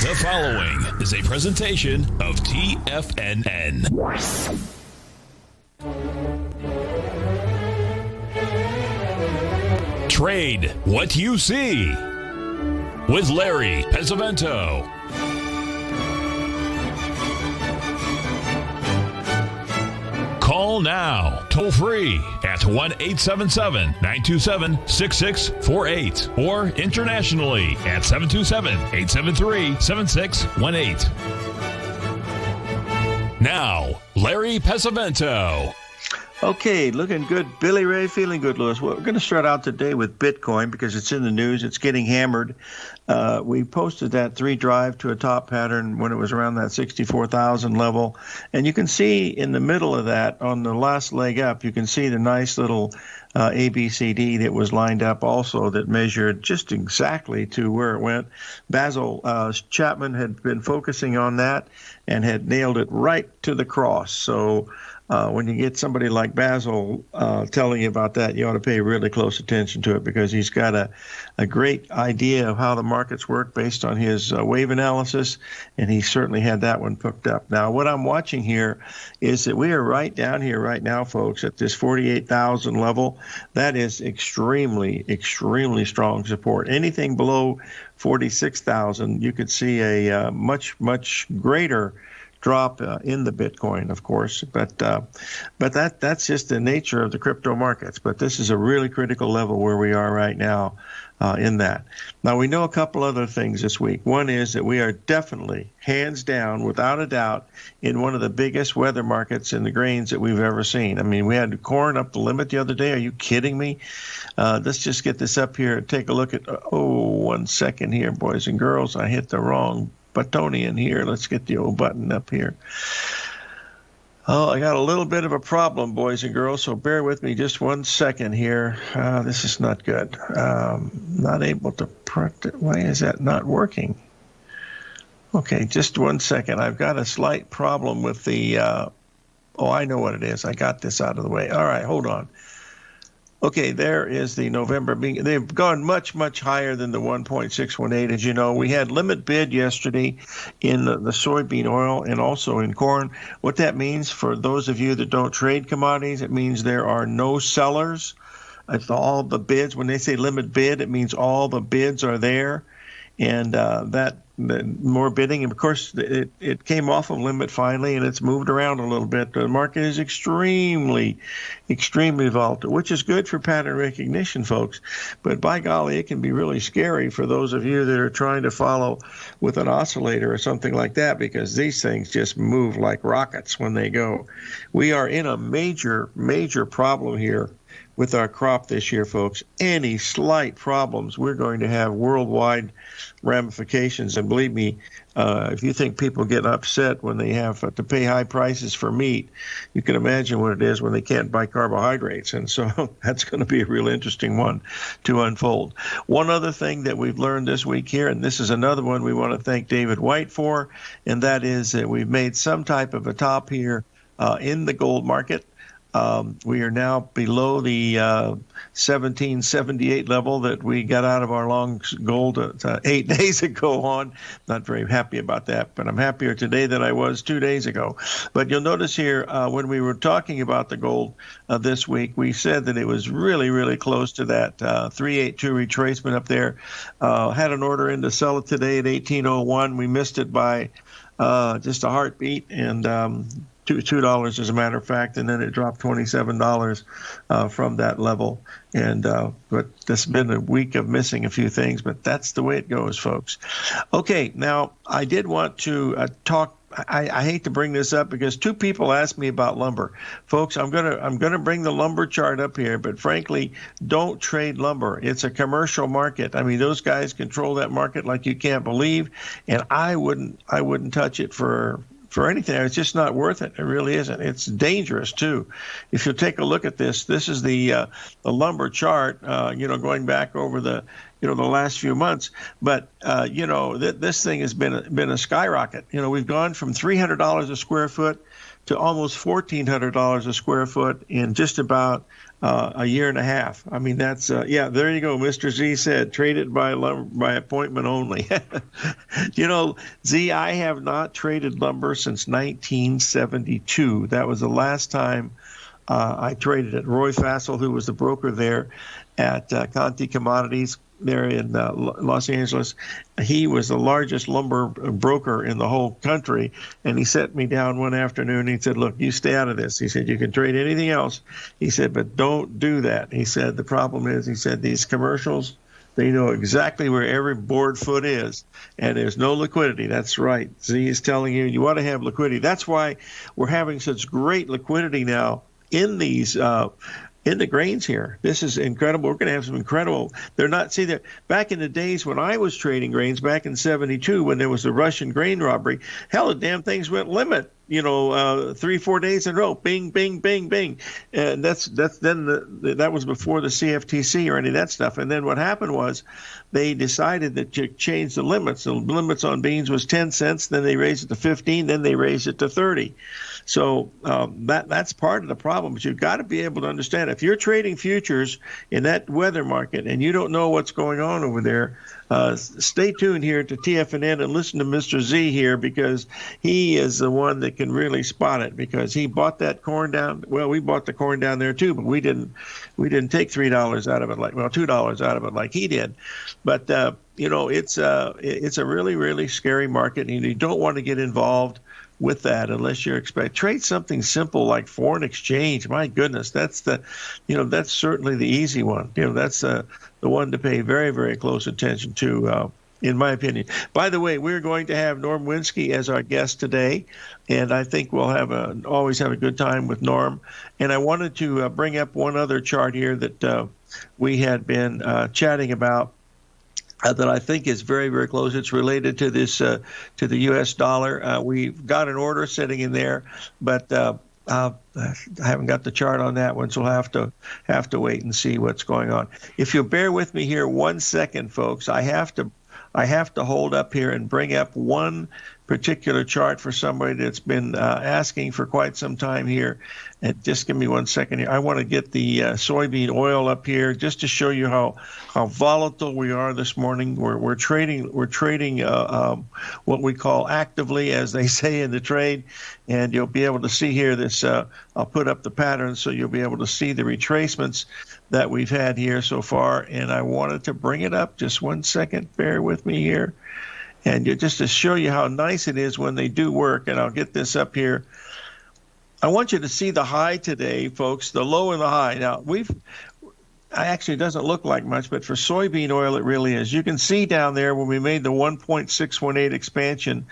The following is a presentation of TFNN. Trade what you see with Larry Pesavento. Call now, toll free at 1-877-927-6648 or internationally at 727-873-7618. Now, Larry Pesavento. Okay, looking good. Billy Ray, feeling good, Lewis. Well, we're going to start out today with Bitcoin because it's in the news. It's getting hammered. We posted that 3 drive to a top pattern when it was around that 64,000 level. And you can see in the middle of that, on the last leg up, you can see the nice little ABCD that was lined up also that measured just exactly to where it went. Basil Chapman had been focusing on that and had nailed it right to the cross. So when you get somebody like Basil telling you about that, you ought to pay really close attention to it because he's got a great idea of how the markets work based on his wave analysis, and he certainly had that one hooked up. Now, what I'm watching here is that we are right down here right now, folks, at this 48,000 level. That is extremely, extremely strong support. Anything below 46,000, you could see a much, much greater drop in the Bitcoin, of course, but that's just the nature of the crypto markets. But this is a really critical level where we are right now in that. Now, we know a couple other things this week. One is that we are definitely, hands down, without a doubt, in one of the biggest weather markets in the grains that we've ever seen. I mean, we had corn up the limit the other day. Are you kidding me? Let's just get this up here and take a look at, 1 second here, boys and girls. I hit the wrong Buttonian here. Let's get the old button up here. Oh, I got a little bit of a problem, boys and girls, so bear with me just 1 second here. This is not good. Not able to print it. Why is that not working? Okay, just 1 second. I've got a slight problem with the, I know what it is. I got this out of the way. All right, hold on. Okay, there is the November. They've gone much, much higher than the 1.618. As you know, we had limit bid yesterday in the soybean oil and also in corn. What that means for those of you that don't trade commodities, it means there are no sellers. It's all the bids. When they say limit bid, it means all the bids are there. And that more bidding, and of course, it came off of limit finally, and it's moved around a little bit. The market is extremely, extremely volatile, which is good for pattern recognition, folks. But by golly, it can be really scary for those of you that are trying to follow with an oscillator or something like that, because these things just move like rockets when they go. We are in a major, major problem here with our crop this year, folks. Any slight problems, we're going to have worldwide ramifications. And believe me, if you think people get upset when they have to pay high prices for meat, you can imagine what it is when they can't buy carbohydrates. And so that's going to be a real interesting one to unfold. One other thing that we've learned this week here, and this is another one we want to thank David White for, and that is that we've made some type of a top here in the gold market. We are now below the 1778 level that we got out of our long gold 8 days ago on. Not very happy about that, but I'm happier today than I was 2 days ago. But you'll notice here when we were talking about the gold this week, we said that it was really, really close to that 382 retracement up there. Had an order in to sell it today at 1801. We missed it by just a heartbeat, and $2 as a matter of fact, and then it dropped $27 from that level. And but this has been a week of missing a few things, but that's the way it goes, folks. Okay, now I did want to talk. I hate to bring this up because 2 people asked me about lumber. Folks, I'm gonna bring the lumber chart up here, but frankly, don't trade lumber. It's a commercial market. I mean, those guys control that market like you can't believe, and I wouldn't touch it for anything. It's just not worth it. It really isn't. It's dangerous too. If you take a look at this, this is the lumber chart, going back over the last few months. But, this thing has been a skyrocket. We've gone from $300 a square foot to almost $1,400 a square foot in just about a year and a half. I mean, that's yeah. There you go. Mr. Z said, trade it by appointment only. Z, I have not traded lumber since 1972. That was the last time I traded it. Roy Fassel, who was the broker there at Conti Commodities there in Los Angeles, he was the largest lumber broker in the whole country, and he set me down one afternoon and he said, look, you stay out of this. He said, you can trade anything else. He said, but don't do that. He said, the problem is, he said, these commercials, they know exactly where every board foot is, and there's no liquidity. That's right. Z is telling you, you want to have liquidity. That's why we're having such great liquidity now in these in the grains here. This is incredible. We're going to have some incredible. They're not, see, that back in the days when I was trading grains back in 72, when there was the Russian grain robbery, hell, the damn things went limit, 3-4 days in a row, bing, bing, bing, bing. And that's then that was before the CFTC or any of that stuff. And then what happened was they decided to change the limits. The limits on beans was 10 cents, then they raised it to 15, then they raised it to 30. So that's part of the problem. But you've got to be able to understand, if you're trading futures in that weather market and you don't know what's going on over there, stay tuned here to TFNN and listen to Mr. Z here, because he is the one that can really spot it, because he bought that corn down. Well, we bought the corn down there too, but we didn't take $3 out of it, $2 out of it like he did. But it's a really, really scary market, and you don't want to get involved with that unless you're trade something simple like foreign exchange. My goodness, that's that's certainly the easy one. That's the one to pay very, very close attention to, in my opinion. By the way, we're going to have Norm Winsky as our guest today, and I think we'll always have a good time with Norm. And I wanted to bring up one other chart here that we had been chatting about, that I think is very, very close. It's related to this, to the U.S. dollar. We've got an order sitting in there, but I haven't got the chart on that one, so we'll have to wait and see what's going on. If you'll bear with me here 1 second, folks, I have to hold up here and bring up one particular chart for somebody that's been asking for quite some time here. And just give me 1 second here. I want to get the soybean oil up here just to show you how volatile we are this morning. We're trading what we call actively, as they say in the trade, and you'll be able to see here this. I'll put up the pattern so you'll be able to see the retracements that we've had here so far. And I wanted to bring it up. Just 1 second. Bear with me here. And just to show you how nice it is when they do work, and I'll get this up here. I want you to see the high today, folks, the low and the high. Now, actually, it doesn't look like much, but for soybean oil, it really is. You can see down there when we made the 1.618 expansion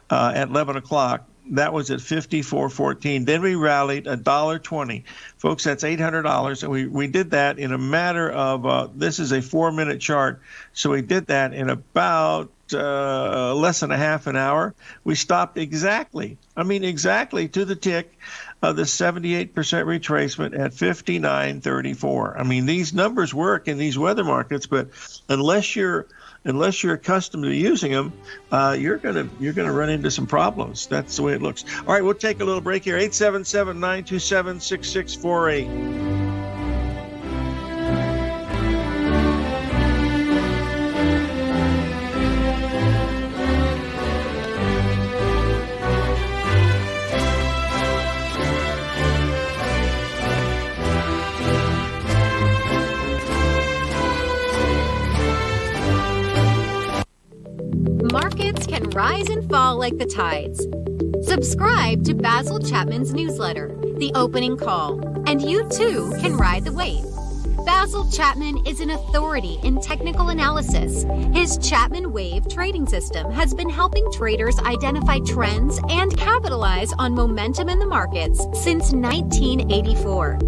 at 11 o'clock, that was at 54.14. Then we rallied $1.20. Folks, that's $800. And we did that in a matter of, this is a 4-minute chart. So we did that in about less than a half an hour. We stopped exactly to the tick of the 78% retracement at 59.34. I mean, these numbers work in these weather markets, but unless you're accustomed to using them, you're gonna run into some problems. That's the way it looks. All right, we'll take a little break here. 877-927-6648. Markets can rise and fall like the tides. Subscribe to Basil Chapman's newsletter, The Opening Call, and you too can ride the wave. Basil Chapman is an authority in technical analysis. His Chapman Wave trading system has been helping traders identify trends and capitalize on momentum in the markets since 1984.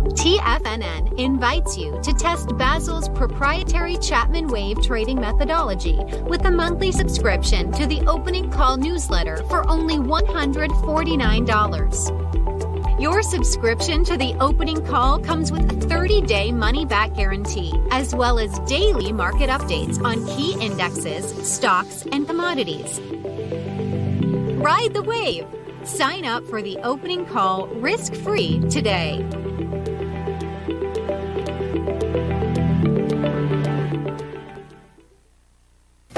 TFNN invites you to test Basil's proprietary Chapman Wave trading methodology with a monthly subscription to the Opening Call newsletter for only $149. Your subscription to the Opening Call comes with a 30-day money-back guarantee, as well as daily market updates on key indexes, stocks, and commodities. Ride the wave Sign up for the opening call risk-free today.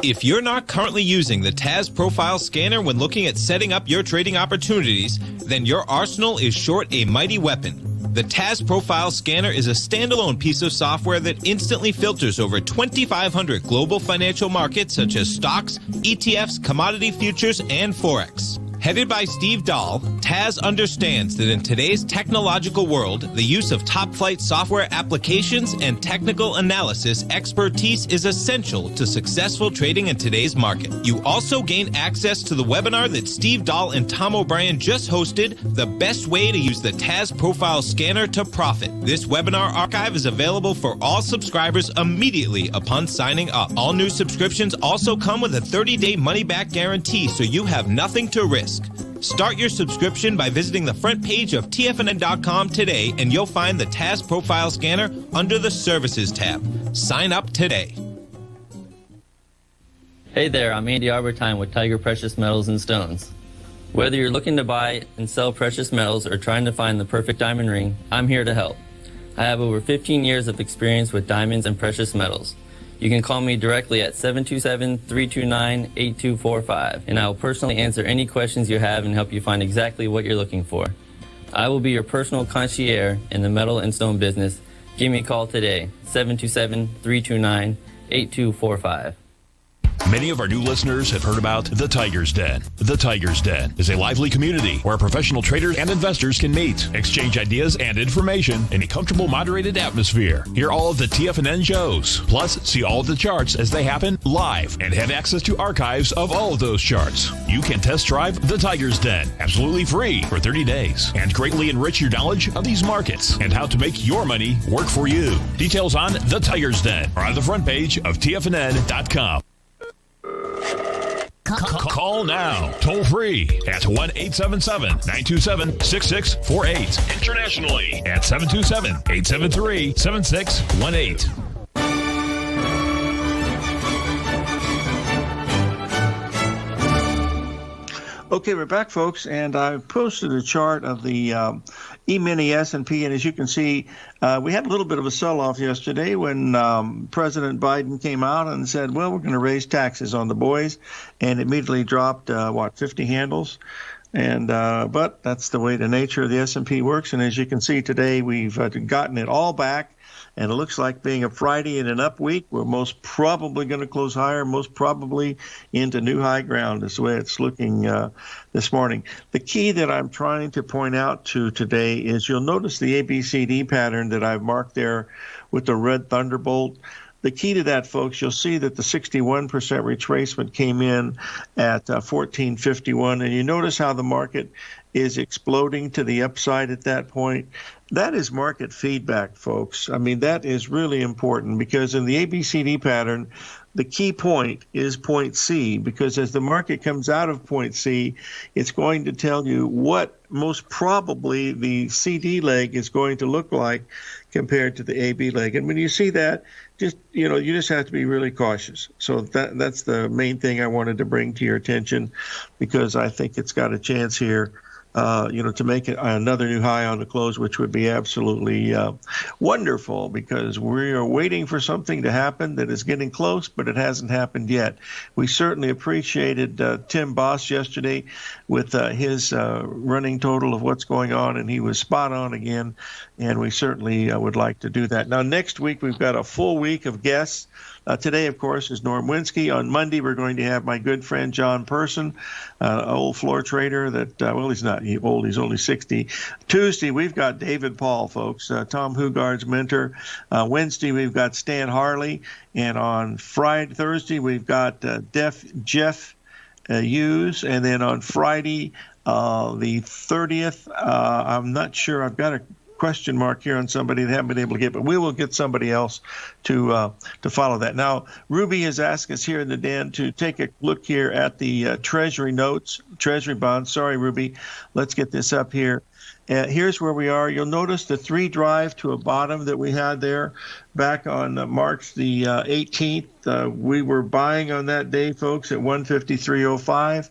If you're not currently using the Taz Profile Scanner when looking at setting up your trading opportunities, then your arsenal is short a mighty weapon. The Taz Profile Scanner is a standalone piece of software that instantly filters over 2,500 global financial markets such as stocks, ETFs, commodity futures, and Forex. Headed by Steve Dahl, Taz understands that in today's technological world, the use of top-flight software applications and technical analysis expertise is essential to successful trading in today's market. You also gain access to the webinar that Steve Dahl and Tom O'Brien just hosted, The Best Way to Use the Taz Profile Scanner to Profit. This webinar archive is available for all subscribers immediately upon signing up. All new subscriptions also come with a 30-day money-back guarantee, so you have nothing to risk. Start your subscription by visiting the front page of TFNN.com today, and you'll find the Taz Profile Scanner under the Services tab. Sign up today. Hey there, I'm Andy Arbertine with Tiger Precious Metals and Stones. Whether you're looking to buy and sell precious metals or trying to find the perfect diamond ring, I'm here to help. I have over 15 years of experience with diamonds and precious metals. You can call me directly at 727-329-8245, and I will personally answer any questions you have and help you find exactly what you're looking for. I will be your personal concierge in the metal and stone business. Give me a call today, 727-329-8245. Many of our new listeners have heard about The Tiger's Den. The Tiger's Den is a lively community where professional traders and investors can meet, exchange ideas and information in a comfortable, moderated atmosphere. Hear all of the TFNN shows, plus see all of the charts as they happen live and have access to archives of all of those charts. You can test drive The Tiger's Den absolutely free for 30 days and greatly enrich your knowledge of these markets and how to make your money work for you. Details on The Tiger's Den are on the front page of TFNN.com. Call now, toll free at 1-877-927-6648. Internationally at 727-873-7618. Okay, we're back, folks, and I posted a chart of the E-mini S&P, and as you can see, we had a little bit of a sell-off yesterday when President Biden came out and said, well, we're going to raise taxes on the boys, and immediately dropped, 50 handles. And but that's the way the nature of the S&P works, and as you can see today, we've gotten it all back. And it looks like being a Friday in an up week, we're most probably going to close higher, most probably into new high ground is the way it's looking this morning. The key that I'm trying to point out to today is you'll notice the ABCD pattern that I've marked there with the red thunderbolt. The key to that, folks, you'll see that the 61% retracement came in at 1451, and you notice how the market is exploding to the upside at that point. That is market feedback, folks. I mean, that is really important because in the ABCD pattern, the key point is point C, because as the market comes out of point C, it's going to tell you what most probably the CD leg is going to look like compared to the AB leg. And when you see that, you just have to be really cautious. So that's the main thing I wanted to bring to your attention, because I think it's got a chance here to make it another new high on the close, which would be absolutely wonderful, because we are waiting for something to happen that is getting close, but it hasn't happened yet. We certainly appreciated Tim Boss yesterday with his running total of what's going on, and he was spot on again, and we certainly would like to do that. Now, next week, we've got a full week of guests. Today, of course, is Norm Winsky. On Monday, we're going to have my good friend John Person, an old floor trader that, he's not old, he's only 60. Tuesday, we've got David Paul, folks, Tom Hugard's mentor. Wednesday, we've got Stan Harley. And on Thursday, we've got Jeff Hughes. And then on Friday, the 30th, I'm not sure, I've got a question mark here on somebody that haven't been able to get, but we will get somebody else to follow that. Now, Ruby has asked us here in the den to take a look here at the Treasury bonds. Sorry, Ruby. Let's get this up here. Here's where we are. You'll notice the 3 drive to a bottom that we had there back on March the 18th. We were buying on that day, folks, at 153.05.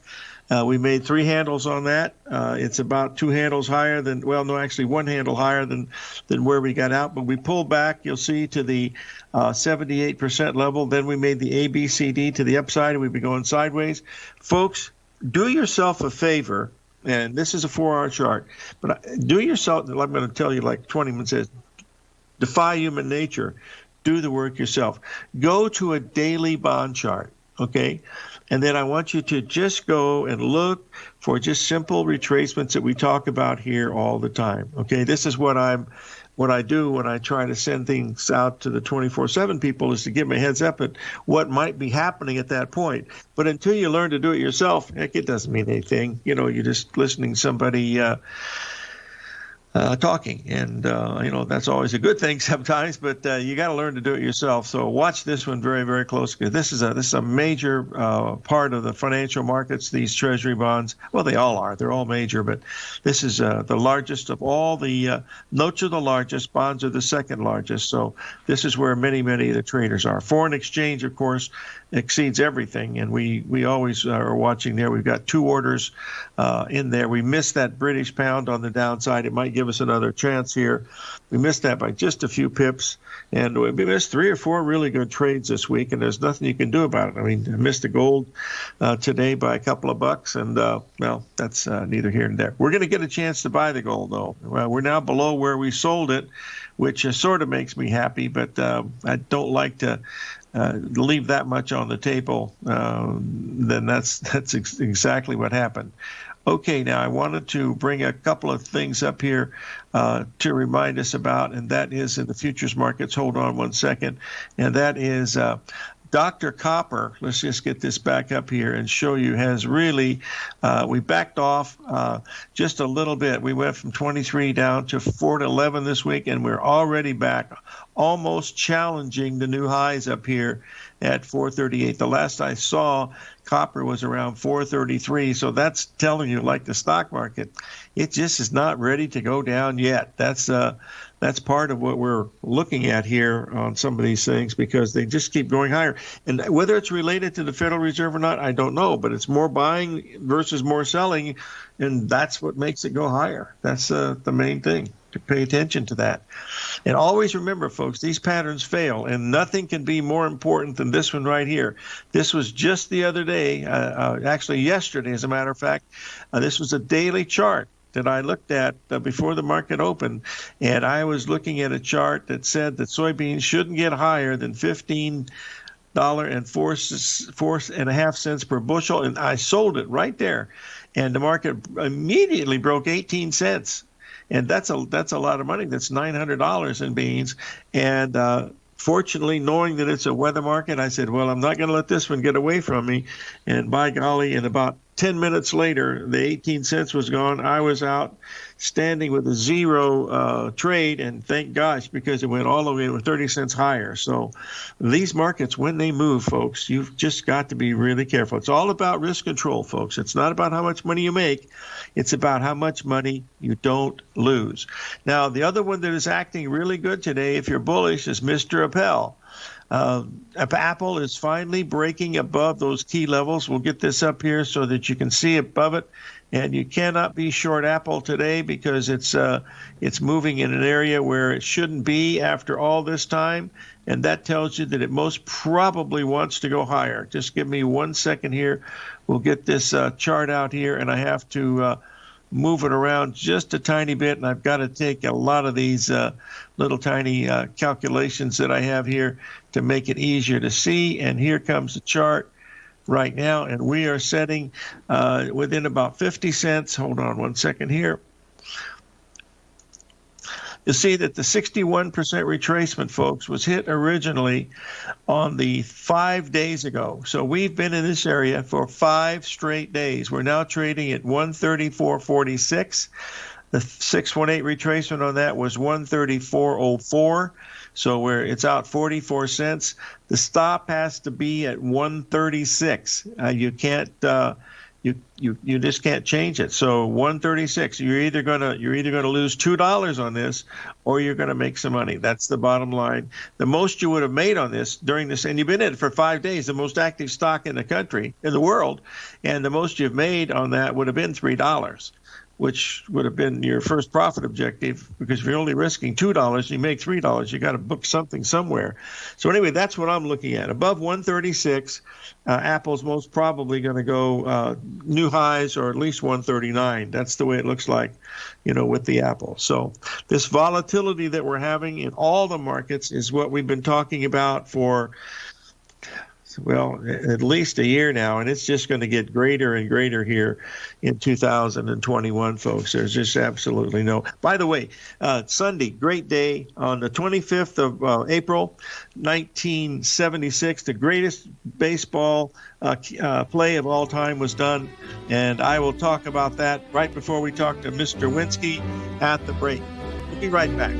We made 3 handles on that. It's about 2 handles higher than, well, no, actually 1 handle higher than where we got out. But we pulled back, you'll see, to the 78% level. Then we made the ABCD to the upside, and we've been going sideways. Folks, do yourself a favor, and this is a 4-hour chart, but do yourself, I'm going to tell you like 20 says, defy human nature. Do the work yourself. Go to a daily bond chart, okay? And then I want you to just go and look for just simple retracements that we talk about here all the time, okay? This is what I do when I try to send things out to the 24/7 people, is to give them a heads up at what might be happening at that point. But until you learn to do it yourself, heck, it doesn't mean anything. You know, you're just listening to somebody talking, and that's always a good thing sometimes, but you got to learn to do it yourself. So watch this one very, very closely. This is a major part of the financial markets, these treasury bonds. Well, they all are. They're all major, but this is the largest of all. The notes are the largest, bonds are the second largest. So this is where many of the traders are. Foreign exchange, of course, exceeds everything, and we always are watching there. We've got 2 orders in there. We missed that British pound on the downside. It might give us another chance here. We missed that by just a few pips, and we missed 3 or 4 really good trades this week, and there's nothing you can do about it. I mean, I missed the gold today by a couple of bucks, and well, that's neither here nor there. We're going to get a chance to buy the gold, though. Well, we're now below where we sold it, which sort of makes me happy, but I don't like to leave that much on the table. Then that's exactly what happened. Okay, now I wanted to bring a couple of things up here to remind us about, and that is in the futures markets. Hold on one second. And that is Dr. Copper. Let's just get this back up here and show you has really, we backed off just a little bit. We went from 23 down to 4-11 this week, and we're already back, almost challenging the new highs up here at 438. The last I saw, copper was around 433. So that's telling you, like the stock market, it just is not ready to go down yet. That's part of what we're looking at here on some of these things, because they just keep going higher. And whether it's related to the Federal Reserve or not, I don't know. But it's more buying versus more selling, and that's what makes it go higher. That's the main thing, to pay attention to that. And always remember, folks, these patterns fail, and nothing can be more important than this one right here. This was just the other day, actually yesterday, as a matter of fact. This was a daily chart that I looked at before the market opened, and I was looking at a chart that said that soybeans shouldn't get higher than $15.04 per bushel, and I sold it right there, and the market immediately broke 18 cents. And that's a lot of money. That's $900 in beans. And fortunately, knowing that it's a weather market, I said, well, I'm not going to let this one get away from me. And by golly, in about 10 minutes later, the 18 cents was gone. I was out standing with a zero trade, and thank gosh, because it went all the way to 30 cents higher. So these markets, when they move, folks, you've just got to be really careful. It's all about risk control, folks. It's not about how much money you make. It's about how much money you don't lose. Now, the other one that is acting really good today, if you're bullish, is Mr. Appel. Apple is finally breaking above those key levels. We'll get this up here so that you can see above it. And you cannot be short Apple today because it's moving in an area where it shouldn't be after all this time. And that tells you that it most probably wants to go higher. Just give me 1 second here. We'll get this chart out here, and I have to move it around just a tiny bit, and I've got to take a lot of these little tiny calculations that I have here to make it easier to see. And here comes the chart right now, and we are setting within about 50 cents. Hold on 1 second here. You'll see that the 61% retracement, folks, was hit originally on the 5 days ago. So we've been in this area for 5 straight days. We're now trading at 134.46. The 618 retracement on that was 134.04. So it's out 44 cents. The stop has to be at 136. You You just can't change it. So 136, you're either gonna lose $2 on this, or you're gonna make some money. That's the bottom line. The most you would have made on this during this, and you've been in it for 5 days, the most active stock in the world, and the most you've made on that would have been $3, which would have been your first profit objective, because if you're only risking $2, you make $3, you got to book something somewhere. So anyway, that's what I'm looking at. Above 136, Apple's most probably going to go new highs, or at least 139. That's the way it looks like, with the Apple. So this volatility that we're having in all the markets is what we've been talking about for, well, at least a year now, and it's just going to get greater and greater here in 2021, folks. There's just absolutely no. By the way, Sunday, great day on the 25th of April, 1976. The greatest baseball play of all time was done, and I will talk about that right before we talk to Mr. Winsky at the break. We'll be right back.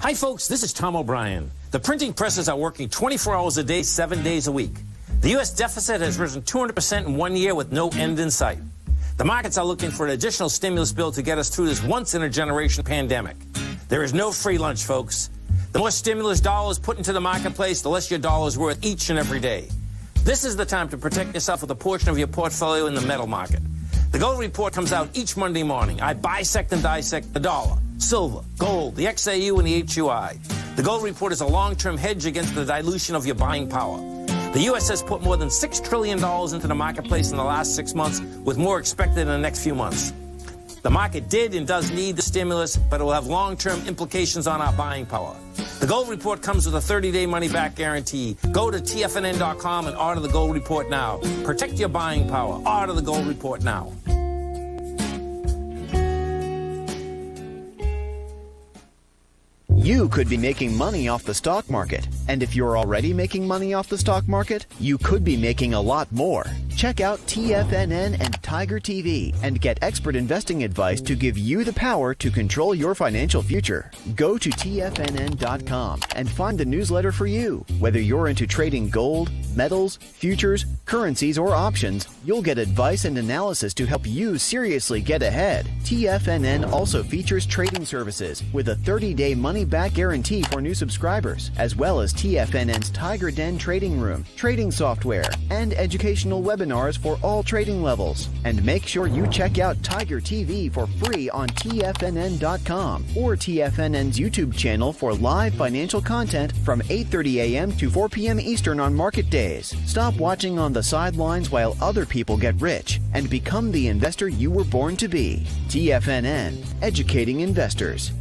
Hi folks, this is Tom O'Brien. The printing presses are working 24 hours a day, 7 days a week. The U.S. deficit has risen 200% in 1 year with no end in sight. The markets are looking for an additional stimulus bill to get us through this once-in-a-generation pandemic. There is no free lunch, folks. The more stimulus dollars put into the marketplace, the less your dollar is worth each and every day. This is the time to protect yourself with a portion of your portfolio in the metal market. The Gold Report comes out each Monday morning. I bisect and dissect the dollar, silver, gold, the XAU, and the HUI. The Gold Report is a long-term hedge against the dilution of your buying power. The U.S. has put more than $6 trillion into the marketplace in the last 6 months, with more expected in the next few months. The market did and does need the stimulus, but it will have long-term implications on our buying power. The Gold Report comes with a 30-day money-back guarantee. Go to TFNN.com and order the Gold Report now. Protect your buying power. Order the Gold Report now. You could be making money off the stock market. And if you're already making money off the stock market, you could be making a lot more. Check out TFNN and Tiger TV and get expert investing advice to give you the power to control your financial future. Go to TFNN.com and find the newsletter for you. Whether you're into trading gold, metals, futures, currencies, or options, you'll get advice and analysis to help you seriously get ahead. TFNN also features trading services with a 30-day money-back guarantee for new subscribers, as well as TFNN's Tiger Den trading room, trading software, and educational webinars for all trading levels. And make sure you check out Tiger TV for free on TFNN.com or TFNN's YouTube channel for live financial content from 8:30 a.m. to 4 p.m. Eastern on market days. Stop watching on the sidelines while other people get rich and become the investor you were born to be. TFNN, educating investors.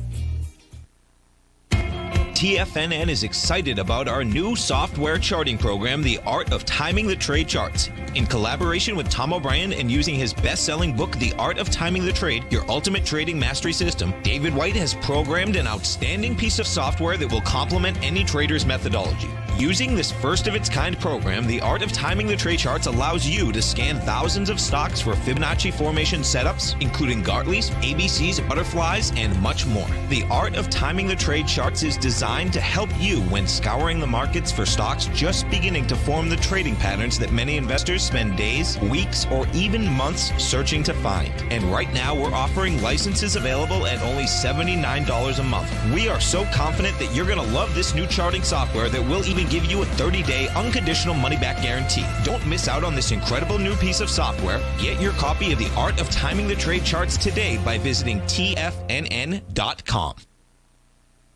TFNN is excited about our new software charting program, The Art of Timing the Trade Charts. In collaboration with Tom O'Brien and using his best-selling book, The Art of Timing the Trade, Your Ultimate Trading Mastery System, David White has programmed an outstanding piece of software that will complement any trader's methodology. Using this first-of-its-kind program, The Art of Timing the Trade Charts allows you to scan thousands of stocks for Fibonacci formation setups, including Gartleys, ABCs, butterflies, and much more. The Art of Timing the Trade Charts is designed to help you when scouring the markets for stocks just beginning to form the trading patterns that many investors spend days, weeks, or even months searching to find. And right now, we're offering licenses available at only $79 a month. We are so confident that you're going to love this new charting software that will even give you a 30-day unconditional money-back guarantee. Don't miss out on this incredible new piece of software. Get your copy of The Art of Timing the Trade Charts today by visiting TFNN.com.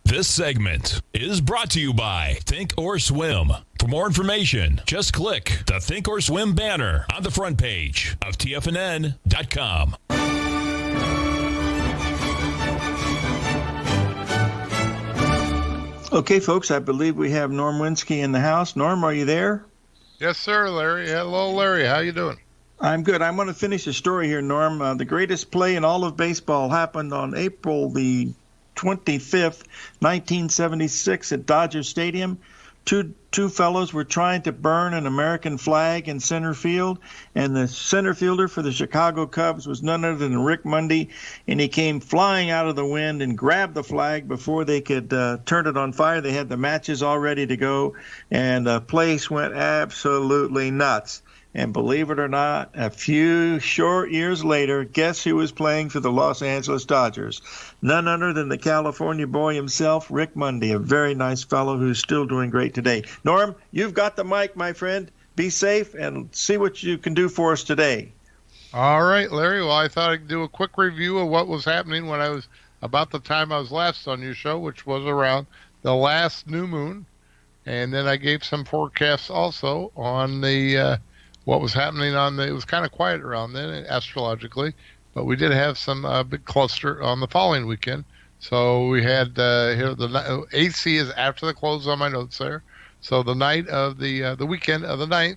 This segment is brought to you by Think or Swim. For more information, just click the Think or Swim banner on the front page of TFNN.com. Okay, folks, I believe we have Norm Winsky in the house. Norm, are you there? Yes, sir, Larry. Hello, Larry. How you doing? I'm good. I'm going to finish the story here, Norm. The greatest play in all of baseball happened on April the 25th, 1976 at Dodger Stadium. Two fellows were trying to burn an American flag in center field, and the center fielder for the Chicago Cubs was none other than Rick Mundy, and he came flying out of the wind and grabbed the flag before they could turn it on fire. They had the matches all ready to go, and the place went absolutely nuts. And believe it or not, a few short years later, guess who was playing for the Los Angeles Dodgers? None other than the California boy himself, Rick Mundy, a very nice fellow who's still doing great today. Norm, you've got the mic, my friend. Be safe and see what you can do for us today. All right, Larry. Well, I thought I'd do a quick review of what was happening when I was about the time I was last on your show, which was around the last new moon. And then I gave some forecasts also on the what was happening it was kind of quiet around then astrologically, but we did have some big cluster on the following weekend. So we had here the AC is after the close on my notes there. So the night of the weekend of the 9th,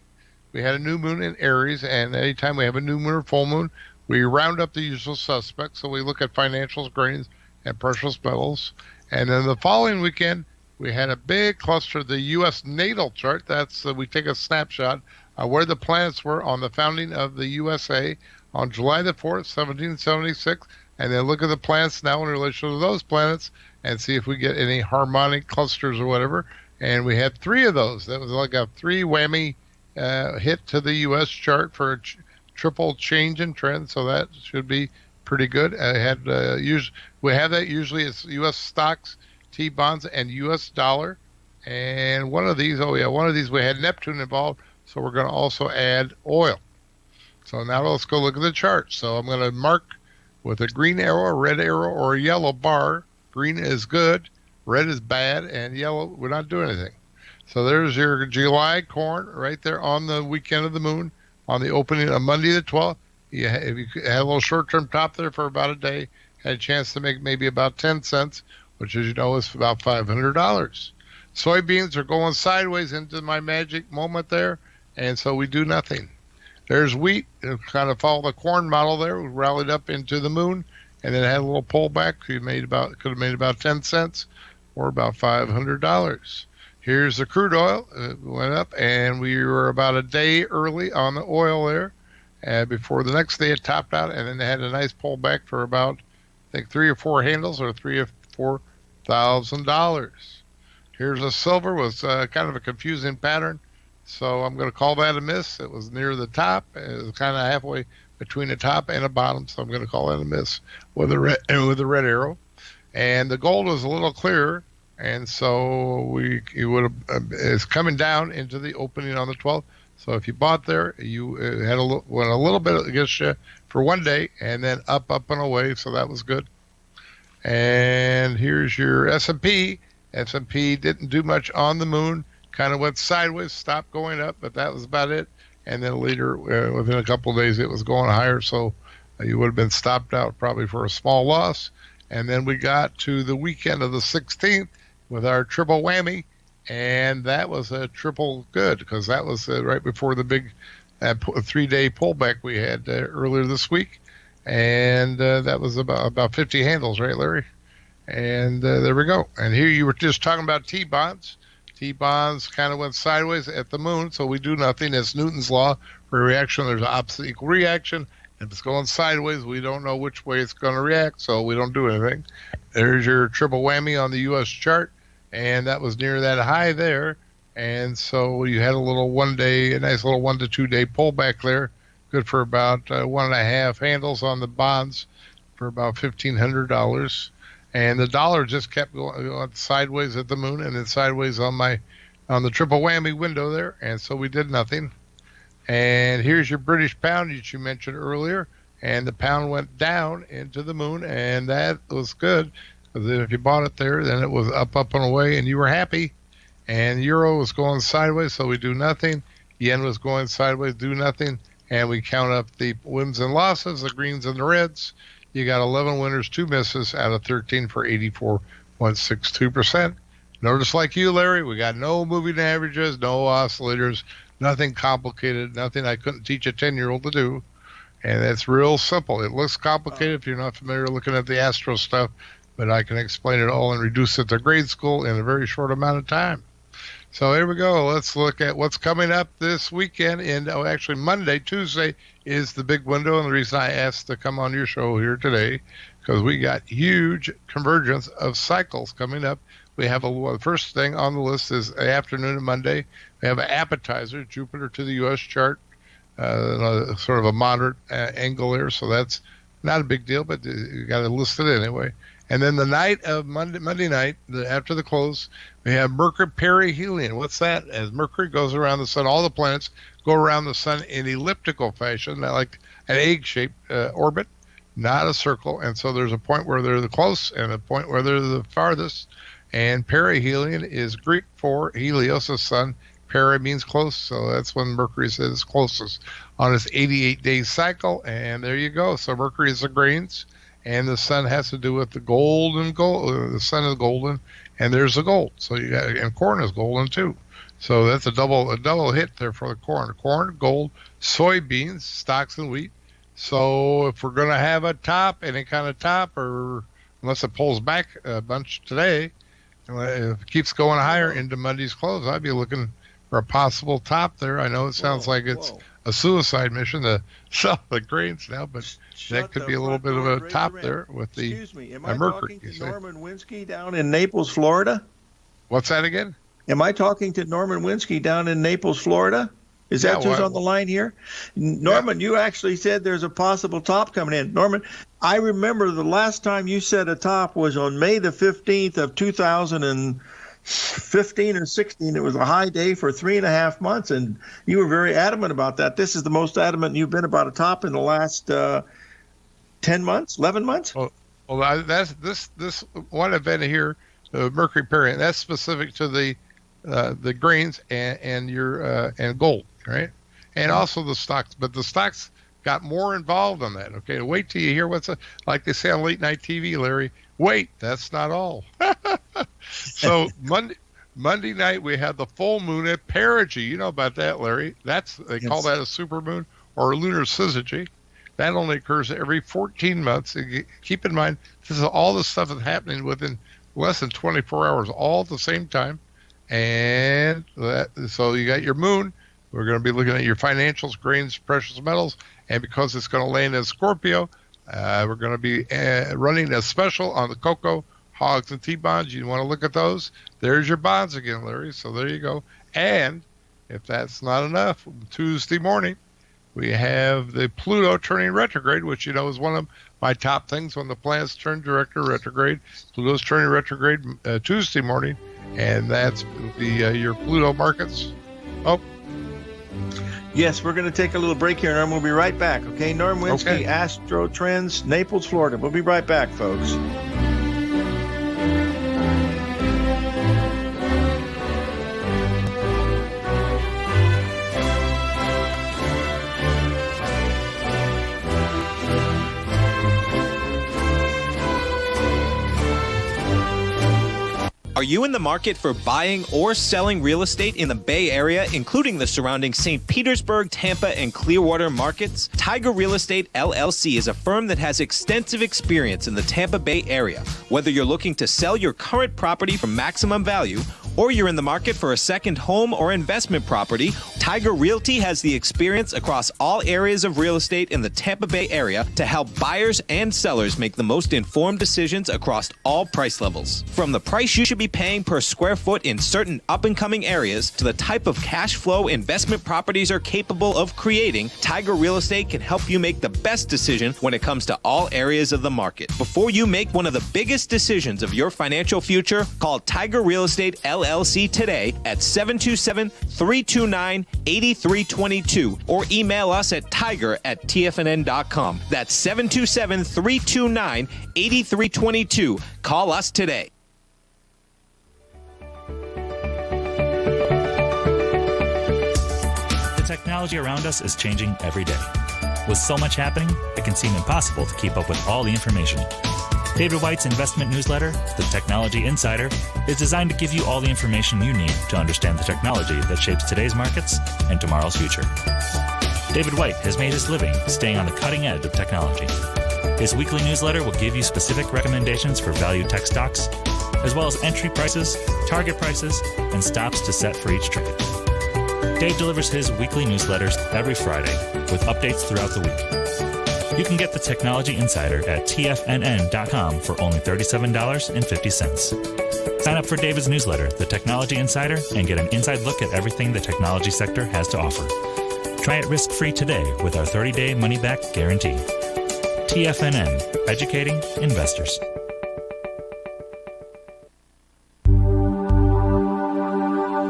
we had a new moon in Aries, and anytime we have a new moon or full moon, we round up the usual suspects. So we look at financials, grains, and precious metals. And then the following weekend, we had a big cluster, the U.S. natal chart. That's we take a snapshot where the planets were on the founding of the USA on July the 4th, 1776, and then look at the planets now in relation to those planets and see if we get any harmonic clusters or whatever. And we had 3 of those. That was like a 3 whammy hit to the U.S. chart for a triple change in trend, so that should be pretty good. We have that usually. It's U.S. stocks, T-bonds, and U.S. dollar. And one of these we had Neptune involved, so we're going to also add oil. So now let's go look at the chart. So I'm going to mark with a green arrow, a red arrow, or a yellow bar. Green is good, red is bad, and yellow, we're not doing anything. So there's your July corn right there on the weekend of the moon, on the opening of Monday the 12th. If you had a little short-term top there for about a day, had a chance to make maybe about 10 cents, which, as you know, is about $500. Soybeans are going sideways into my magic moment there, and so we do nothing. There's wheat. It kind of followed the corn model there. We rallied up into the moon, and then had a little pullback. Could have made about 10 cents or about $500. Here's the crude oil. It went up, and we were about a day early on the oil there. Before the next day it topped out, and then they had a nice pullback for about, I think, 3 or 4 handles or $3,000 or $4,000. Here's a silver. Was kind of a confusing pattern, so I'm going to call that a miss. It was near the top. It was kind of halfway between a top and a bottom, so I'm going to call that a miss with a red arrow. And the gold was a little clearer, and so it's coming down into the opening on the 12th. So if you bought there, you went a little bit against you for one day, and then up and away. So that was good. And here's your S&P. S&P didn't do much on the moon. Kind of went sideways, stopped going up, but that was about it. And then later, within a couple of days, it was going higher. So you would have been stopped out probably for a small loss. And then we got to the weekend of the 16th with our triple whammy. And that was a triple good because that was right before the big 3-day pullback we had earlier this week. And that was about 50 handles, right, Larry? And there we go. And here you were just talking about T-bonds. T-bonds kind of went sideways at the moon, so we do nothing. It's Newton's law for reaction. There's an opposite equal reaction. If it's going sideways, we don't know which way it's going to react, so we don't do anything. There's your triple whammy on the U.S. chart, and that was near that high there. And so you had a nice little 1 to 2 day pullback there, good for about 1.5 handles on the bonds for about $1,500. And the dollar just kept going sideways at the moon and then sideways on the triple whammy window there. And so we did nothing. And here's your British pound that you mentioned earlier. And the pound went down into the moon, and that was good. Because if you bought it there, then it was up and away, and you were happy. And euro was going sideways, so we do nothing. Yen was going sideways, do nothing. And we count up the wins and losses, the greens and the reds. You got 11 winners, 2 misses out of 13 for 84.62%. Notice, like you, Larry, we got no moving averages, no oscillators, nothing complicated, nothing I couldn't teach a 10-year-old to do. And it's real simple. It looks complicated if you're not familiar looking at the astro stuff, but I can explain it all and reduce it to grade school in a very short amount of time. So here we go. Let's look at what's coming up this weekend. And actually Monday, Tuesday is the big window. And the reason I asked to come on your show here today, because we got huge convergence of cycles coming up. We have the first thing on the list is the afternoon of Monday. We have an appetizer, Jupiter to the U.S. chart, sort of a moderate angle there. So that's not a big deal, but you got to list it anyway. And then the night of Monday night, after the close, we have Mercury Perihelion. What's that? As Mercury goes around the sun, all the planets go around the sun in elliptical fashion, like an egg-shaped orbit, not a circle. And so there's a point where they're the close and a point where they're the farthest. And perihelion is Greek for Helios, the sun. Peri means close, so that's when Mercury says it's closest on its 88-day cycle. And there you go. So Mercury is the grains. And the sun has to do with the gold. The sun is golden, and there's the gold. So you got, and corn is golden too. So that's a double hit there for the corn. Corn, gold, soybeans, stocks, and wheat. So if we're going to have a top, any kind of top, or unless it pulls back a bunch today, if it keeps going higher into Monday's close, I'd be looking for a possible top there. I know it sounds like it's a suicide mission to sell the grains now, but that could be a little bit of a top there with the Mercury. Excuse me, am I talking to Norman Winsky down in Naples, Florida? What's that again? Am I talking to Norman Winsky down in Naples, Florida? Is that who's on the line here? Norman, you actually said there's a possible top coming in. Norman, I remember the last time you said a top was on May the 15th of 2015 or 16. It was a high day for 3.5 months, and you were very adamant about that. This is the most adamant you've been about a top in the last 10 months, 11 months? Well, that's this one event here, Mercury Perihelion, that's specific to the grains and your and gold, right? And also the stocks, but the stocks got more involved on that. Okay, wait till you hear like they say on late night TV, Larry. Wait, that's not all. So Monday night we had the full moon at perigee. You know about that, Larry? They call that a super moon or a lunar syzygy. That only occurs every 14 months. Keep in mind, this is all the stuff that's happening within less than 24 hours, all at the same time. And so you got your moon. We're going to be looking at your financials, grains, precious metals. And because it's going to land in Scorpio, we're going to be running a special on the cocoa, hogs, and T-bonds. You want to look at those? There's your bonds again, Larry. So there you go. And if that's not enough, Tuesday morning, we have the Pluto turning retrograde, which, is one of my top things when the planets turn direct or retrograde. Pluto's turning retrograde Tuesday morning, and that's your Pluto markets. Oh. Yes, we're going to take a little break here, and we'll be right back. Okay, Norm Winsky, Astro Trends, Naples, Florida. We'll be right back, folks. Are you in the market for buying or selling real estate in the Bay Area, including the surrounding St. Petersburg, Tampa, and Clearwater markets? Tiger Real Estate LLC is a firm that has extensive experience in the Tampa Bay area. Whether you're looking to sell your current property for maximum value, or you're in the market for a second home or investment property, Tiger Realty has the experience across all areas of real estate in the Tampa Bay area to help buyers and sellers make the most informed decisions across all price levels. From the price you should be paying per square foot in certain up-and-coming areas to the type of cash flow investment properties are capable of creating, Tiger Real Estate can help you make the best decision when it comes to all areas of the market. Before you make one of the biggest decisions of your financial future, call Tiger Real Estate LLC today at 727-329-8322 or email us at tiger@tfnn.com. That's 727-329-8322. Call us today. The technology around us is changing every day. With so much happening, it can seem impossible to keep up with all the information. David White's investment newsletter, The Technology Insider, is designed to give you all the information you need to understand the technology that shapes today's markets and tomorrow's future. David White has made his living staying on the cutting edge of technology. His weekly newsletter will give you specific recommendations for value tech stocks, as well as entry prices, target prices, and stops to set for each trade. Dave delivers his weekly newsletters every Friday with updates throughout the week. You can get the Technology Insider at TFNN.com for only $37.50. Sign up for David's newsletter, The Technology Insider, and get an inside look at everything the technology sector has to offer. Try it risk-free today with our 30-day money-back guarantee. TFNN, educating investors.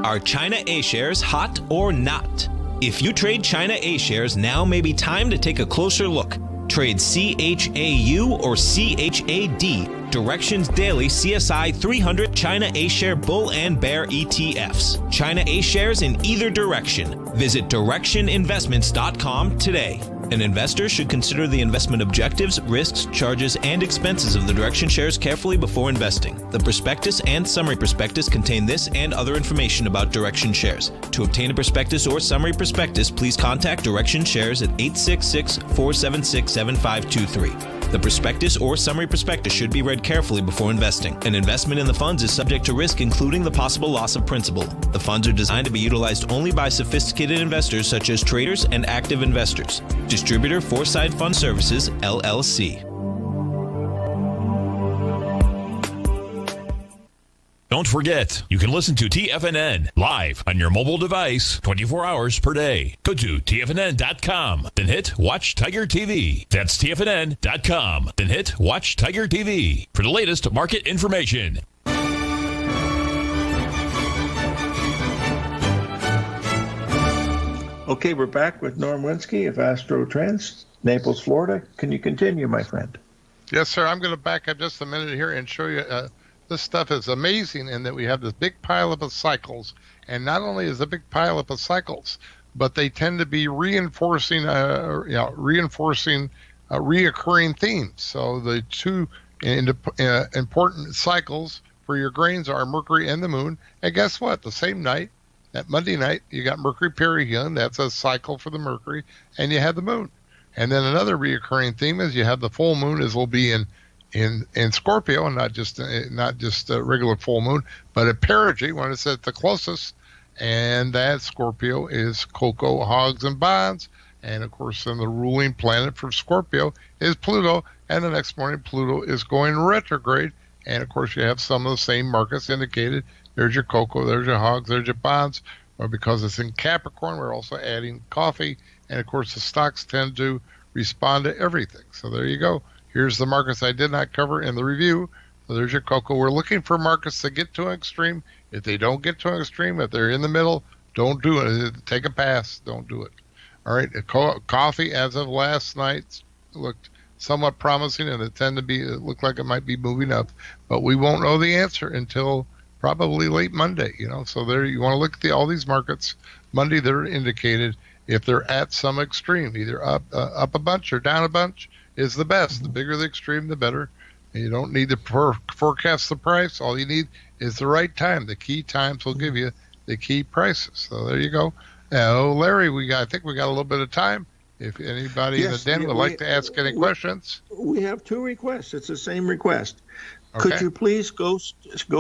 Are China A-shares hot or not? If you trade China A-shares, now may be time to take a closer look. Trade CHAU or CHAD, Directions Daily CSI 300 China A-share Bull and Bear ETFs. China A-shares in either direction. Visit directioninvestments.com today. An investor should consider the investment objectives, risks, charges, and expenses of the Direction shares carefully before investing. The prospectus and summary prospectus contain this and other information about Direction shares. To obtain a prospectus or summary prospectus, please contact Direction shares at 866-476-7523. The prospectus or summary prospectus should be read carefully before investing. An investment in the funds is subject to risk, including the possible loss of principal. The funds are designed to be utilized only by sophisticated investors such as traders and active investors. Distributor Foreside Fund Services, LLC. Don't forget, you can listen to TFNN live on your mobile device 24 hours per day. Go to TFNN.com, then hit Watch Tiger TV. That's TFNN.com, then hit Watch Tiger TV for the latest market information. Okay, we're back with Norm Winsky of Astro Trends, Naples, Florida. Can you continue, my friend? Yes, sir. I'm going to back up just a minute here and show you this stuff is amazing in that we have this big pileup of cycles. And not only is a big pileup of cycles, but they tend to be reinforcing reoccurring themes. So the two important cycles for your grains are Mercury and the Moon. And guess what? The same night, that Monday night, you got Mercury Perihelion. That's a cycle for the Mercury, and you have the Moon. And then another reoccurring theme is you have the full moon, as will be in Scorpio, and not just a regular full moon, but at perigee when it's at the closest. And that Scorpio is cocoa, hogs, and bonds. And of course, then the ruling planet for Scorpio is Pluto. And the next morning, Pluto is going retrograde. And of course, you have some of the same markets indicated. There's your cocoa, there's your hogs, there's your bonds. Or because it's in Capricorn, we're also adding coffee. And of course, the stocks tend to respond to everything. So there you go. Here's the markets I did not cover in the review. So there's your cocoa. We're looking for markets that get to an extreme. If they don't get to an extreme, if they're in the middle, don't do it. Take a pass. Don't do it. All right. Coffee, as of last night, looked somewhat promising, and it looked like it might be moving up. But we won't know the answer until probably late Monday. So there you want to look at all these markets. Monday, they're indicated if they're at some extreme, either up a bunch or down a bunch. Is the best. The bigger the extreme, the better. And you don't need to forecast the price. All you need is the right time. The key times will give you the key prices. So there you go. Now, Larry, I think we got a little bit of time. If anybody in the den would like to ask any questions. We have two requests. It's the same request. Okay. Could you please go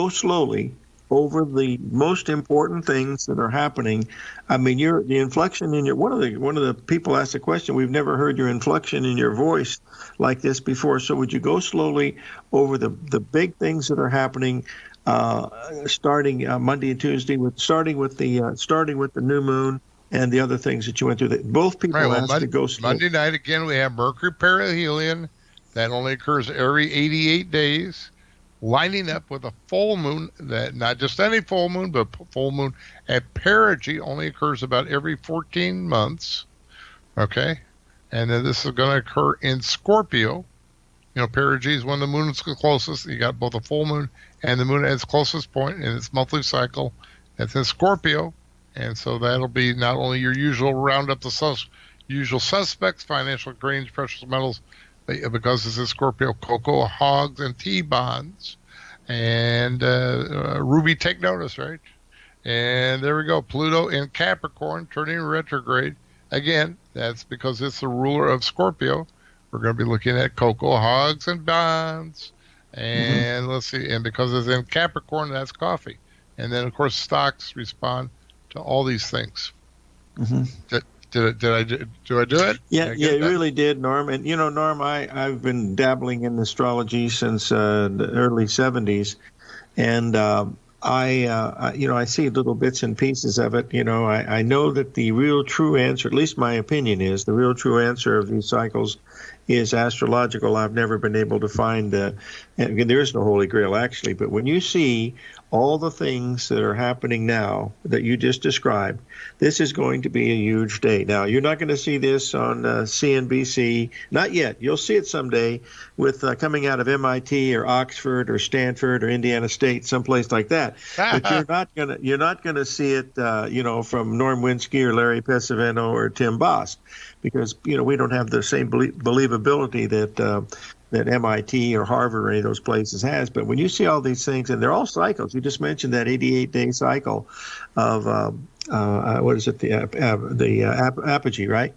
slowly over the most important things that are happening? I mean, the inflection in your one of the people asked the question. We've never heard your inflection in your voice like this before. So would you go slowly over the big things that are happening, starting Monday and Tuesday, starting with the new moon and the other things that you went through? That both people asked to go slowly. Monday night again, we have Mercury Perihelion that only occurs every 88 days. Lining up with a full moon, that not just any full moon, but full moon at perigee only occurs about every 14 months. Okay? And then this is going to occur in Scorpio. Perigee is when the moon is the closest. You got both a full moon and the moon at its closest point in its monthly cycle. That's in Scorpio. And so that'll be not only your usual round up the usual suspects, financial grains, precious metals, because it's in Scorpio, cocoa, hogs, and T-bonds. And Ruby, take notice, right? And there we go. Pluto in Capricorn, turning retrograde. Again, that's because it's the ruler of Scorpio, We're going to be looking at cocoa, hogs, and bonds. And let's see, and because it's in Capricorn, that's coffee. And then, of course, stocks respond to all these things. Did I do it? Yeah, you really did, Norm. And, Norm, I've been dabbling in astrology since the early 70s. And I see little bits and pieces of it. I know that the real true answer, at least my opinion is, the real true answer of these cycles is astrological. I've never been able to find, and there is no holy grail actually, but when you see all the things that are happening now that you just described, this is going to be a huge day. Now, you're not going to see this on CNBC, not yet. You'll see it someday with coming out of MIT or Oxford or Stanford or Indiana State, someplace like that. But you're not going to see it, from Norm Winsky or Larry Pesavento or Tim Bost, because we don't have the same believability that MIT or Harvard or any of those places has. But when you see all these things, and they're all cycles, you just mentioned that 88-day cycle of what is it, the apogee, right?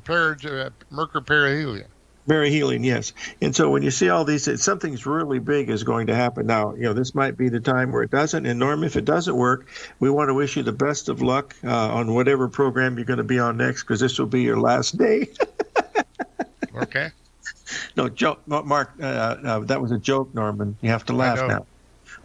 Mercury Perihelion. Perihelion, yes. And so when you see all these, something's really big is going to happen. Now, this might be the time where it doesn't. And Norm, if it doesn't work, we want to wish you the best of luck on whatever program you're going to be on next, because this will be your last day. Okay. No, joke, Mark. That was a joke, Norman. You have to laugh now.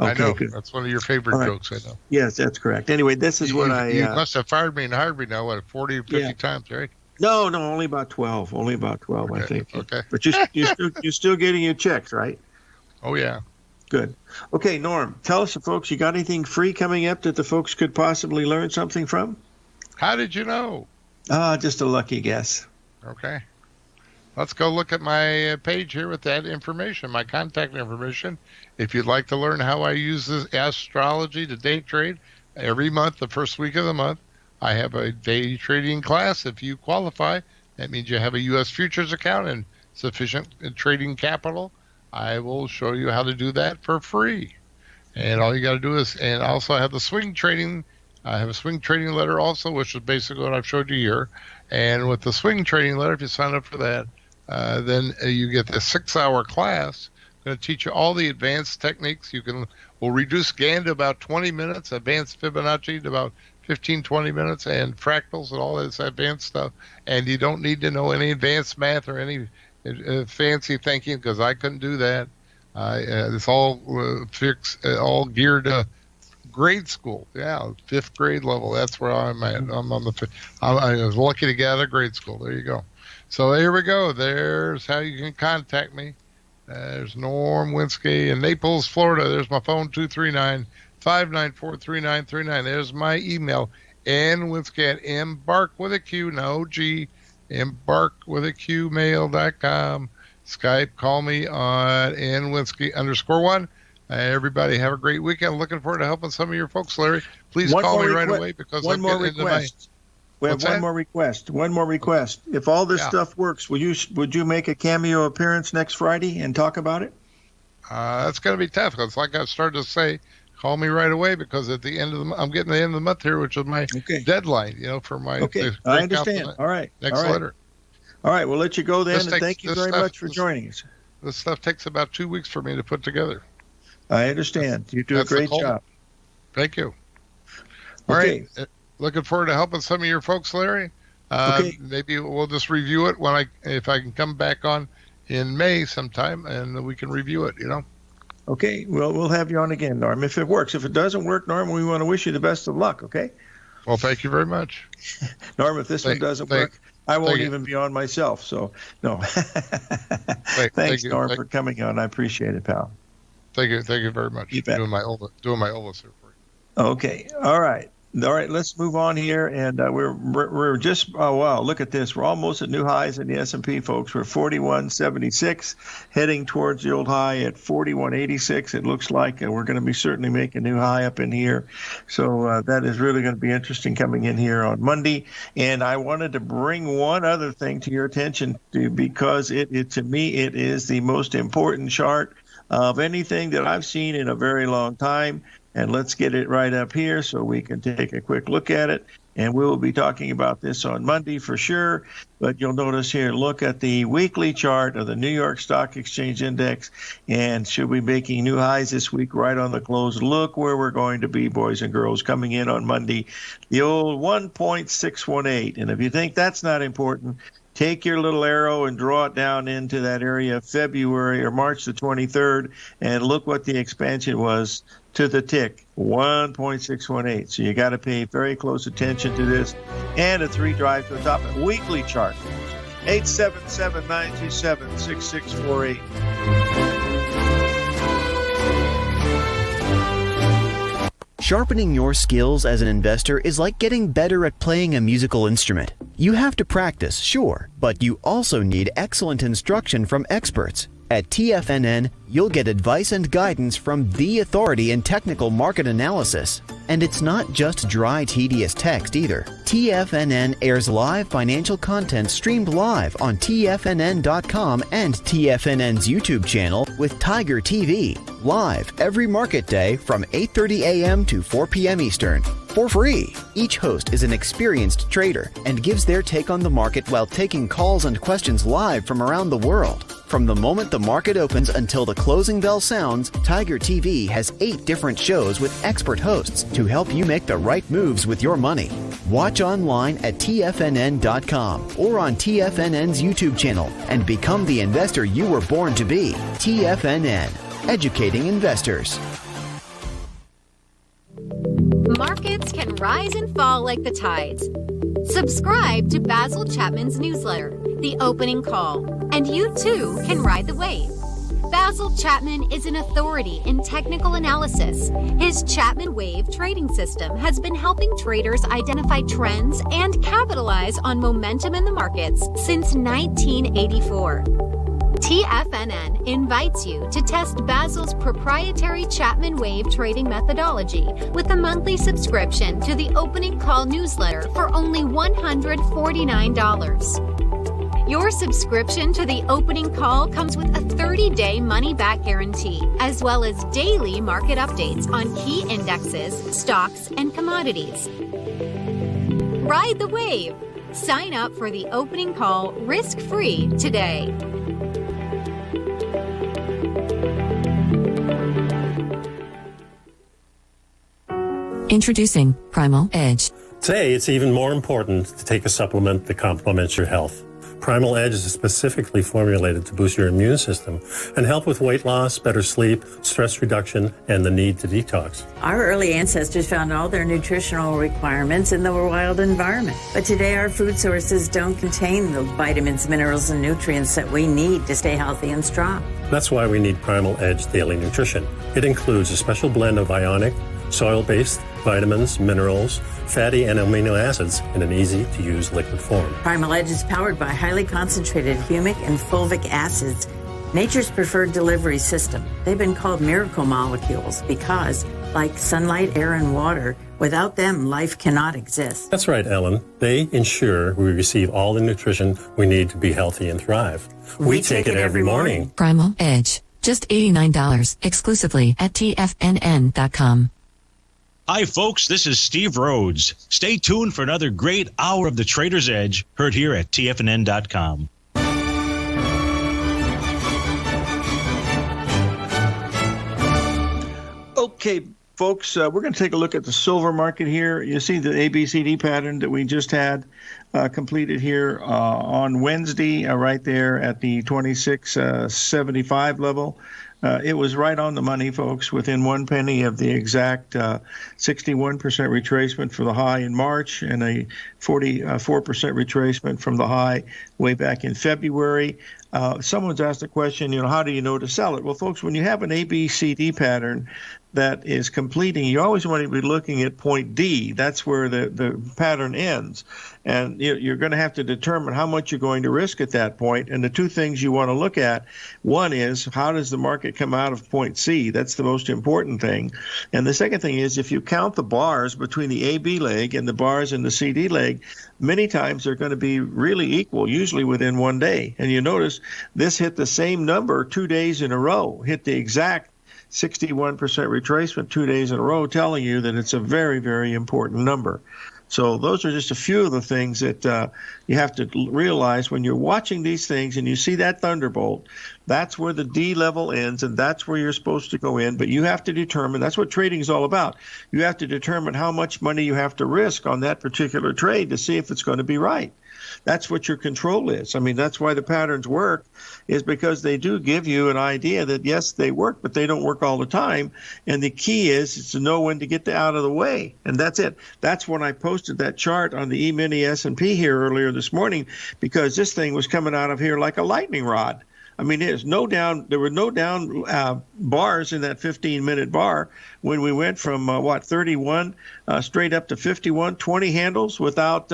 Okay, I know. good. That's one of your favorite right. jokes, I know. Yes, that's correct. Anyway, this is what You must have fired me and hired me now, 40 or 50 times, right? No, only about 12. Only about 12, okay. I think. Okay. But you're still getting your checks, right? Oh, yeah. Good. Okay, Norm, tell us, folks, you got anything free coming up that the folks could possibly learn something from? How did you know? Just a lucky guess. Okay. Let's go look at my page here with that information, my contact information. If you'd like to learn how I use this astrology to day trade every month, the first week of the month, I have a day trading class. If you qualify, that means you have a U.S. futures account and sufficient trading capital. I will show you how to do that for free. And all you got to do is, and also I have the swing trading. I have a swing trading letter also, which is basically what I've showed you here. And with the swing trading letter, if you sign up for that, then you get the 6-hour class. I'm going to teach you all the advanced techniques. We'll reduce GAN to about 20 minutes, advanced Fibonacci to about 15, 20 minutes, and fractals and all this advanced stuff. And you don't need to know any advanced math or any fancy thinking, because I couldn't do that. It's all all geared to grade school. Yeah, 5th grade level. That's where I'm at. I was lucky to get out of grade school. There you go. So here we go. There's how you can contact me. There's Norm Winsky in Naples, Florida. There's my phone, 239-594-3939. There's my email, nwinsky at embark with a Q, no G, embark with a Q, mail.com. Skype, call me on nwinsky_1. Everybody have a great weekend. Looking forward to helping some of your folks, Larry. Please call me right away, because one more request. We have one more request. One more request. If all this stuff works, would you make a cameo appearance next Friday and talk about it? That's going to be tough, because like I started to say, call me right away, because at the end of I'm getting the end of the month here, which is my deadline, for my. Okay, I understand. All right. Next letter. All right, we'll let you go then, and thank you very much for joining us. This stuff takes about 2 weeks for me to put together. I understand. You do a great job. Thank you. All right. Looking forward to helping some of your folks, Larry. Maybe we'll just review it if I can come back on in May sometime, and we can review it, Okay. Well, we'll have you on again, Norm, if it works. If it doesn't work, Norm, we want to wish you the best of luck, okay? Well, thank you very much. Norm, if this one doesn't work, I won't even be on myself, so no. Thanks, Norm, for coming on. I appreciate it, pal. Thank you very much. You bet. Doing my Elvis here for you. Okay. All right. Let's move on here, and we're just wow, look at this. We're almost at new highs in the S&P, folks. We're 41.76, heading towards the old high at 41.86. It looks like we're going to be certainly making a new high up in here. So that is really going to be interesting coming in here on Monday. And I wanted to bring one other thing to your attention, because to me it is the most important chart of anything that I've seen in a very long time. And let's get it right up here so we can take a quick look at it. And we will be talking about this on Monday for sure. But you'll notice here, look at the weekly chart of the New York Stock Exchange Index. And should we be making new highs this week right on the close? Look where we're going to be, boys and girls, coming in on Monday. The old 1.618. And if you think that's not important, take your little arrow and draw it down into that area February or March the 23rd, and look what the expansion was to the tick, 1.618. So you got to pay very close attention to this. And a 3 drive to the top, a weekly chart, 877-927-6648. Sharpening your skills as an investor is like getting better at playing a musical instrument. You have to practice, sure, but you also need excellent instruction from experts. At TFNN, you'll get advice and guidance from the authority in technical market analysis. And it's not just dry, tedious text either. TFNN airs live financial content streamed live on TFNN.com and TFNN's YouTube channel with Tiger TV, live every market day from 8:30 a.m. to 4 p.m. Eastern. For free. Each host is an experienced trader and gives their take on the market while taking calls and questions live from around the world. From the moment the market opens until the closing bell sounds, Tiger TV has 8 different shows with expert hosts to help you make the right moves with your money. Watch online at TFNN.com or on TFNN's YouTube channel and become the investor you were born to be. TFNN, educating investors. Markets can rise and fall like the tides. Subscribe to Basil Chapman's newsletter, The Opening Call, and you too can ride the wave. Basil Chapman is an authority in technical analysis. His Chapman Wave trading system has been helping traders identify trends and capitalize on momentum in the markets since 1984. TFNN invites you to test Basil's proprietary Chapman Wave trading methodology with a monthly subscription to the Opening Call newsletter for only $149. Your subscription to the Opening Call comes with a 30-day money-back guarantee, as well as daily market updates on key indexes, stocks, and commodities. Ride the wave. Sign up for the Opening Call risk-free today. Introducing Primal Edge. Today, it's even more important to take a supplement that complements your health. Primal Edge is specifically formulated to boost your immune system and help with weight loss, better sleep, stress reduction, and the need to detox. Our early ancestors found all their nutritional requirements in the wild environment. But today, our food sources don't contain the vitamins, minerals, and nutrients that we need to stay healthy and strong. That's why we need Primal Edge Daily Nutrition. It includes a special blend of ionic, soil-based vitamins, minerals, fatty and amino acids in an easy-to-use liquid form. Primal Edge is powered by highly concentrated humic and fulvic acids, nature's preferred delivery system. They've been called miracle molecules because, like sunlight, air, and water, without them, life cannot exist. That's right, Ellen. They ensure we receive all the nutrition we need to be healthy and thrive. We take it every morning. Primal Edge. Just $89 exclusively at TFNN.com. Hi, folks. This is Steve Rhodes. Stay tuned for another great hour of the Trader's Edge, heard here at TFNN.com. Okay, folks, we're going to take a look at the silver market here. You see the ABCD pattern that we just had completed here on Wednesday, right there at the 26.75 level. It was right on the money, folks, within 1 penny of the exact 61% retracement for the high in March and a 44% retracement from the high way back in February. Someone's asked the question, how do you know to sell it? Well, folks, when you have an ABCD pattern that is completing, you always want to be looking at point D. That's where the pattern ends. And you're going to have to determine how much you're going to risk at that point. And the two things you want to look at, one is how does the market come out of point C? That's the most important thing. And the second thing is if you count the bars between the AB leg and the bars in the CD leg, many times they're going to be really equal, usually within 1 day. And you notice this hit the same number 2 days in a row, hit the exact 61% retracement 2 days in a row, telling you that it's a very, very important number. So those are just a few of the things that you have to realize when you're watching these things and you see that thunderbolt. That's where the D level ends, and that's where you're supposed to go in. But you have to determine, that's what trading is all about. You have to determine how much money you have to risk on that particular trade to see if it's going to be right. That's what your control is. I mean, that's why the patterns work, is because they do give you an idea that, yes, they work, but they don't work all the time. And the key is to know when to get out of the way. And that's it. That's when I posted that chart on the E-mini S&P here earlier this morning, because this thing was coming out of here like a lightning rod. I mean, there were no down bars in that 15-minute bar when we went from 31 straight up to 51, 20 handles without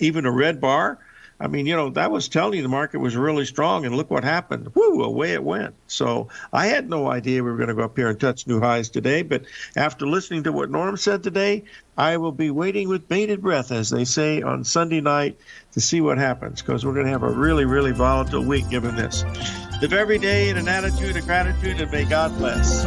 even a red bar. I mean, that was telling you the market was really strong, and look what happened. Woo, away it went. So I had no idea we were going to go up here and touch new highs today, but after listening to what Norm said today, I will be waiting with bated breath, as they say, on Sunday night to see what happens, because we're going to have a really, really volatile week given this. Live every day in an attitude of gratitude, and may God bless.